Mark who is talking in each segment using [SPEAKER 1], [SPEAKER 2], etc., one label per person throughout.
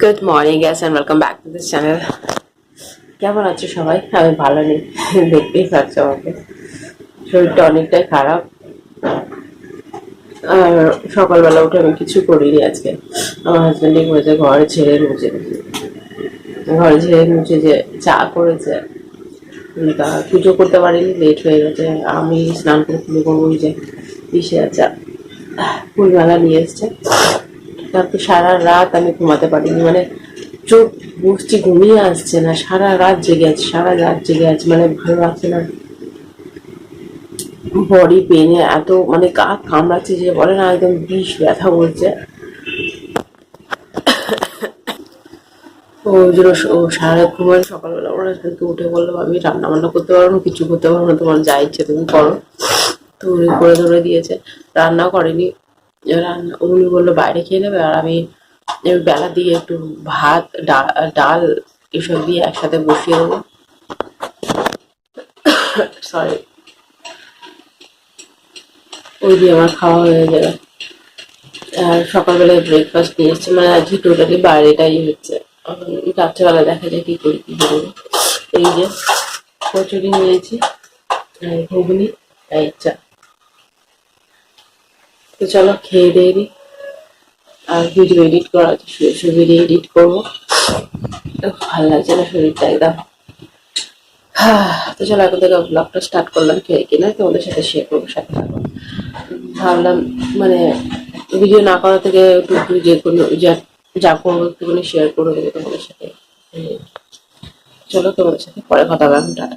[SPEAKER 1] Good morning gas and welcome back to this channel. কেমন আছো সবাই? আমি ভালো নেই, দেখতেই পাচ্ছ আমাকে। শরীরটা অনেকটাই খারাপ। আর সকালবেলা উঠে আমি কিছু করিনি আজকে। আমার হাজব্যান্ডই করেছে ঘরে ঝেড়ে মুছে যে চা করেছে। তা পুজো করতে পারিনি, লেট হয়ে গেছে। আমি স্নান করে পুজো করবো, যে পিসে চা ফুলমালা নিয়ে এসছে। তারপর সারা রাত আমি ঘুমাতে পারিনি, মানে চোখ বসছি, ঘুমিয়ে আসছে না। সারা রাত জেগে আছে, মানে ভালো লাগছে না। বডি পেনে এত, মানে কাক কামড়াচ্ছে যে বলে না, একদম বিষ ব্যথা বলছে। ওই জন্য ও সারা রাত ঘুমায়। সকালবেলা ওরা উঠে বললো, আমি রান্না বান্না করতে পারবো না, কিছু করতে পারবো না, তোমার যা ইচ্ছে তুমি করো। তো উনি করে ধরে দিয়েছে, রান্না করেনি। উনি বললো বাইরে খেয়ে নেবে, আর আমি বেলা দিয়ে একটু ভাত ডাল এসব দিয়ে একসাথে বসিয়ে দেবো। সরি, ওই দিয়ে আমার খাওয়া হয়ে যাবে। আর সকালবেলায় ব্রেকফাস্ট নিয়ে এসছে, মানে আজকে টোটালি বাইরেটাই হচ্ছে। রাত্রেবেলা দেখা যায় কি করি কি করবো। এই যে কচুরি নিয়েছি, ঘুগনি, এই চা। তো চলো খেয়ে দিয়ে দিই। আর ভিডিও এডিট করা আছে, শুয়ে শুয়ে ভিডিও এডিট করবো। ভালো লাগছে না শরীরটা একদম। তো চলো এখন থেকে ব্লগটা স্টার্ট করলাম খেয়ে কিনা, তোমাদের সাথে শেয়ার করবো, সাথে থাকবো। ভাবলাম মানে ভিডিও না করা থেকে একটু যে কোনো যা করবো একটুখানি শেয়ার করে দেবো তোমাদের সাথে। চলো তোমাদের সাথে পরে কথা বললাম, টাটা।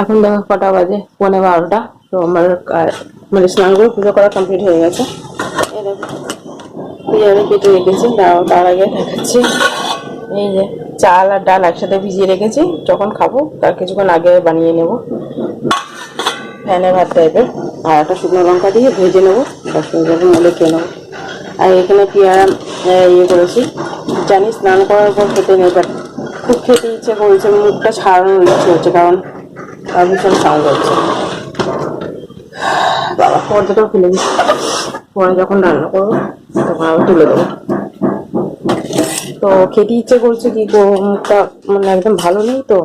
[SPEAKER 1] এখন দেখো কটা বাজে, 11:15। তো আমার মানে স্নান করে পুজো করা কমপ্লিট হয়ে গেছে। এই দেখো পেঁয়াজে কেটে রেখেছি, তার আগে দেখাচ্ছি। এই যে চাল আর ডাল একসাথে ভিজিয়ে রেখেছি, যখন খাবো তার কিছুক্ষণ আগে বানিয়ে নেব, ফ্যানে ভাত টাইপের। আর একটা শুকনো লঙ্কা দিয়ে ভেজে নেবো, 10 মিনিট যখন মলে খেয়ে নেবো। আর এখানে পেয়ারা ইয়ে করেছি, জানি স্নান করার পর খেতে নেই, বাট খুব খেতে ইচ্ছে করেছে, মুখটা ছাড়ানোর ইচ্ছে হচ্ছে, কারণ ভীষণ সাউন্ড হচ্ছে। বাবা পর্দাটাও খুলে দিচ্ছি, পরে যখন রান্না করবো তখন আবার তুলে দেবো। তো খেতে ইচ্ছে করছে, কি করবো, মুখটা মানে একদম ভালো নেই। তো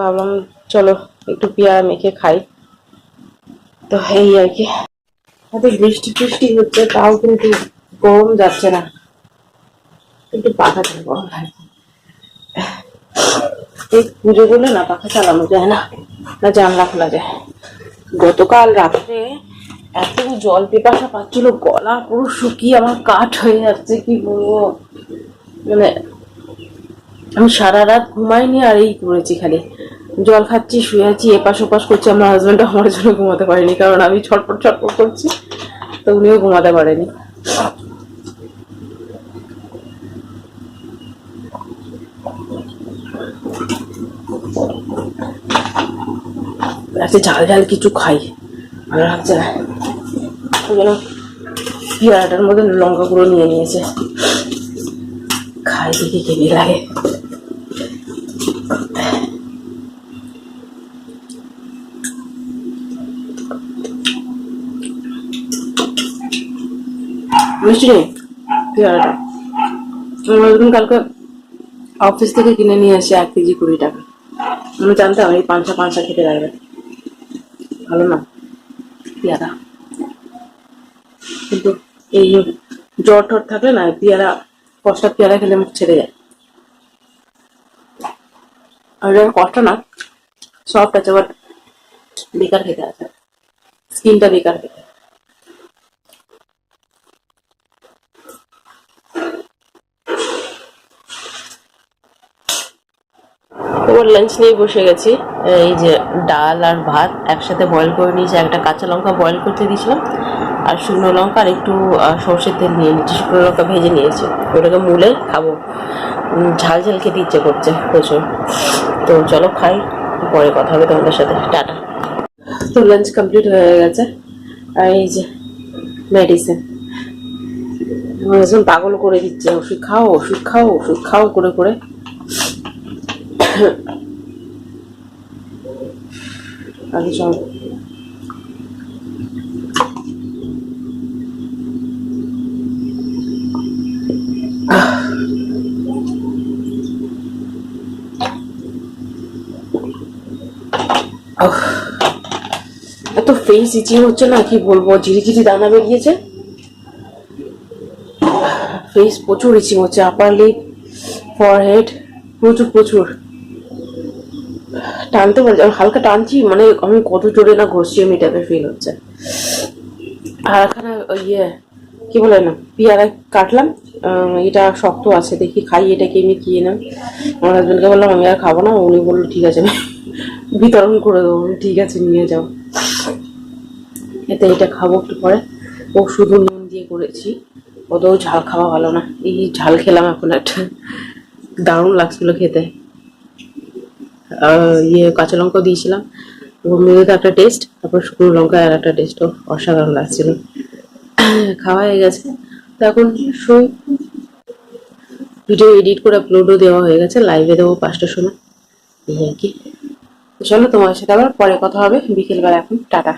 [SPEAKER 1] ভাবলাম চলো একটু পেয়ারা মেখে খাই। তো এই আর কি। এত বৃষ্টি বৃষ্টি হচ্ছে, তাও কিন্তু গরম যাচ্ছে না, কিন্তু পাখা চালানো গরম লাগছে। এই পুজো করলে না পাখা চালানো যায় না, না জানলা খোলা যায়। গতকাল রাত্রে এত জল পিপাসা পাচ্ছিল, গলা পুরো শুকিয়ে আমার কাঠ হয়ে যাচ্ছে, কি বলবো। মানে আমি সারা রাত ঘুমাইনি, আর এই করেছি, খালি জল খাচ্ছি, শুয়ে আছি, এপাশ ওপাশ করছি। আমার হাজবেন্ড আমার জন্য ঘুমাতে পারেনি, কারণ আমি ছটপট ছটপট করছি, তো উনিও ঘুমাতে পারেনি। আজকে ঝাল ঝাল কিছু খাই, ভালো লাগছে না। ওই জন্য পেয়ারাটার মধ্যে লঙ্কা গুঁড়ো নিয়ে নিয়েছে, খাই দেখি কেমন লাগে। মিষ্টি নেই পেয়ারাটা। কালকে অফিস থেকে কিনে নিয়ে আসে 1 কেজি 20 টাকা। আমি জানতাম এই পাঁচা পাঁচা খেতে লাগবে, ভালো না পেয়ারা। কিন্তু এই জ্বর ঠর থাকলে না, পেয়ারা, কষ্টা পেয়ারা খেলে মুখ ছেড়ে যায়। আর কষ্ট না, সফট আছে, বাট বেকার খেতে আছে, স্কিনটা বেকার খেতে। এবার লাঞ্চ নিয়ে বসে গেছি। এই যে ডাল আর ভাত একসাথে বয়েল করে নিয়েছি, একটা কাঁচা লঙ্কা বয়েল করতে দিয়েছিলাম, আর শুকনো লঙ্কা আর একটু সর্ষের তেল নিয়ে নিয়েছি, শুকনো লঙ্কা ভেজে নিয়েছি, ওটাকে মুলে খাবো। ঝাল ঝাল খেতে ইচ্ছে করছে প্রচুর। তো চলো খাই, পরে কথা হবে তোমাদের সাথে, টাটা। তো লাঞ্চ কমপ্লিট হয়ে গেছে, আর এই যে মেডিসিন, আমার হাজবেন্ড পাগল করে দিচ্ছে, ওষুধ খাও ওষুধ খাও ওষুধ খাও করে করে। আগে চল এত ফেস ইচিং হচ্ছে না, কি বলবো, ঝিরিঝিরি দানা বেরিয়েছে, ফেস প্রচুর ইচিং হচ্ছে, আপার লিপ, ফরহেড, প্রচুর প্রচুর টানতে পারছি, হালকা টানছি, মানে আমি কত জোরে না ঘষছি আমি টাইপের ফিল হচ্ছে। আর এখানে ইয়ে কি বলে না, পেয়ারা কাটলাম, এটা শক্ত আছে, দেখি খাই এটাকে, আমি খেয়ে না। আমার হাজবেন্ডকে বললাম আমি আর খাবো না, উনি বললো ঠিক আছে বিতরণ করে দেবো, ঠিক আছে নিয়ে যাও। এতে এটা খাবো একটু পরে। ও শুধু নুন দিয়ে করেছি, অত ঝাল খাওয়া ভালো না, এই ঝাল খেলাম এখন একটা, দারুণ লাগছিল খেতে। ইয়ে কাঁচা লঙ্কাও দিয়েছিলাম, মেয়েতে একটা টেস্ট, তারপর শুকনো লঙ্কা আর একটা টেস্টও অসাধারণ লাগছিল। খাওয়া হয়ে গেছে, তো এখন শুই। ভিডিও এডিট করে আপলোডও দেওয়া হয়ে গেছে, লাইভে দেবো 5টার সময়, এই আর কি। চলো তোমার সাথে আবার পরে কথা হবে বিকেলবেলা, এখন টাটা।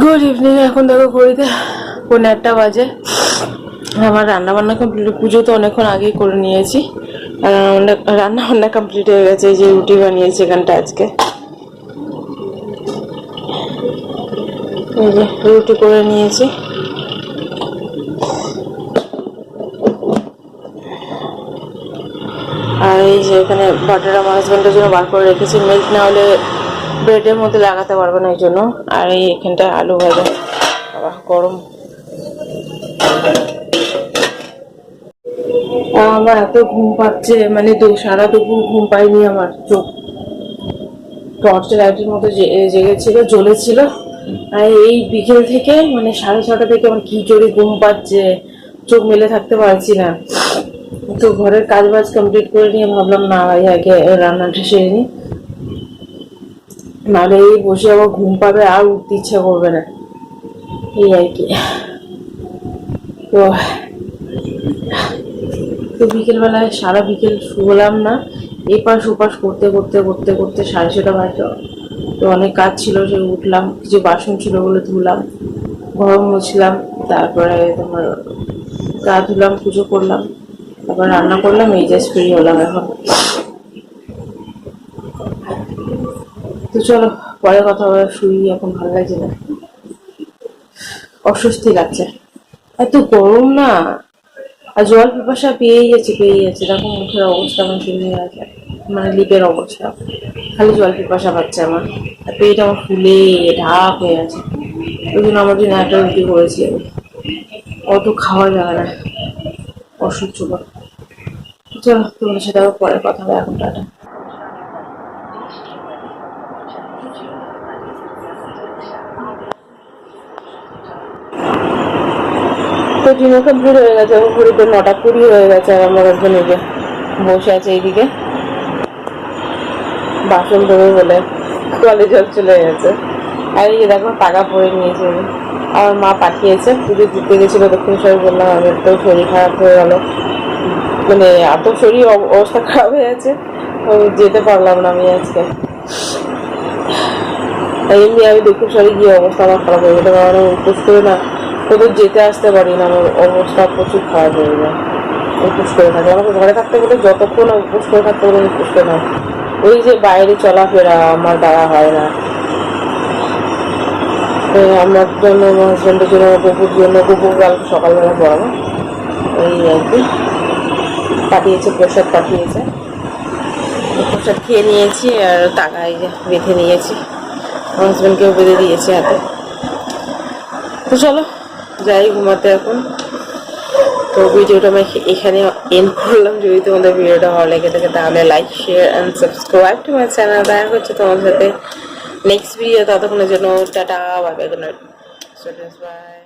[SPEAKER 1] গুড ইভিনিং, এখন দেখো ঘড়িতে 1:30 বাজে। আমার রান্না বান্না কমপ্লিট, পুজো তো অনেকক্ষণ আগেই করে নিয়েছি, রান্না বান্না কমপ্লিট হয়ে গেছে। এই যে রুটি বানিয়েছি এখানটা আজকে, এই যে রুটি করে নিয়েছি। আর এই যে এখানে বাটার আমার হাজব্যান্ডের জন্য বার করে রেখেছি, মিল্ক না হলে ব্রেডের মধ্যে লাগাতে পারবে না, এই জন্য। আর এই এখানটা আলু ভাজা, বাবা গরম। আমার এত ঘুম পাচ্ছে, মানে সারা দুপুর ঘুম পাইনি, আমার চোখ টর্চ লাইটের মতো জেগেছিল, জ্বলেছিল। আর এই বিকেল থেকে মানে 6:30 থেকে আমার কি জোরে ঘুম পাচ্ছে, চোখ মেলে থাকতে পারছি না। তো ঘরের কাজ বাজ কমপ্লিট করে নিয়ে ভাবলাম না ভাই আগে রান্নাটা সেরে নি, নাহলে এই বসে আবার ঘুম পাবে আর উঠতে ইচ্ছা করবে না, এই আর কি। তো তো বিকেলবেলায় সারা বিকেল শুলাম না, এপাশ ওপাশ করতে করতে করতে করতে 6:30 বাজলো। তো অনেক কাজ ছিল, সে উঠলাম, কিছু বাসন ছিল বলে ধুলাম, ঘর মুছলাম, তারপরে তোমার গা ধুলাম, পুজো করলাম, তারপর রান্না করলাম, এই জাস্ট ফ্রি হলাম এখন। তো চলো পরে কথা হবে, শুই এখন, ভালো লাগছে না, অস্বস্তি লাগছে, এত গরম না। আর জল পিপাসা পেয়েই যাচ্ছে দেখো মুখের অবস্থা আমার কি হয়ে আছে, মানে লিপের অবস্থা, খালি জল পিপাসা পাচ্ছে আমার, আর পেট আমার ফুলে ঢাক হয়ে আছে। ওই জন্য আমার জন্য একটা রুটি করেছি আমি, অত খাওয়া যাবে না, অসহ্যকর। চলো তোমার সাথে আবার পরে কথা হবে, এখন টাটা। তো ডিনার কমপ্লিট হয়ে গেছে, এখন ঘড়িতে 9:20 হয়ে গেছে। আর আমার একজন এই যে বসে আছে এইদিকে, বাসন ধরে বলে কলে জল চলে গেছে। আর এই দেখো টাকা পরে নিয়েছে, আমার মা পাঠিয়েছে, পুজো দিতে গেছিল দক্ষিণেশ্বরে, বললাম আমার তো শরীর খারাপ হয়ে গেল, মানে এত শরীর অবস্থা খারাপ হয়ে আছে, যেতে পারলাম না আমি আজকে। এমনি আমি দক্ষিণেশ্বরে গিয়ে অবস্থা আমার খারাপ হয়ে গেছে, কারণ উপোস করে না কোথাও যেতে আসতে পারি না, আমার অবস্থা প্রচুর খারাপ হয়ে যায় উপোস করে থাকে। আমাকে ঘরে থাকতে বলে, যতক্ষণ উপোস করে থাকতে বলে উপোস করে না, ওই যে বাইরে চলাফেরা আমার দ্বারা হয় না। আমার জন্য, আমার হাজব্যান্ডের জন্য, গপুর জন্য, গপুর কালকে সকালবেলা পড়াবো, এই আর কি। পাঠিয়েছে প্রসাদ, পাঠিয়েছে প্রসাদ, খেয়ে নিয়েছি, আর টাকা এই যে বেঁধে নিয়েছি, আমার হাজব্যান্ডকেও বেঁধে দিয়েছে হাতে। তো চলো যাই ঘুমাতে এখন। তো ভিডিওটা আমি এখানে এন্ড করলাম। যদি তোমাদের ভিডিওটা ভালো লেগে থাকে তাহলে like, share and subscribe to my channel. দেখা হচ্ছে তোমাদের সাথে নেক্সট ভিডিও। ততক্ষণের জন্য tata, bye bye, good night, by.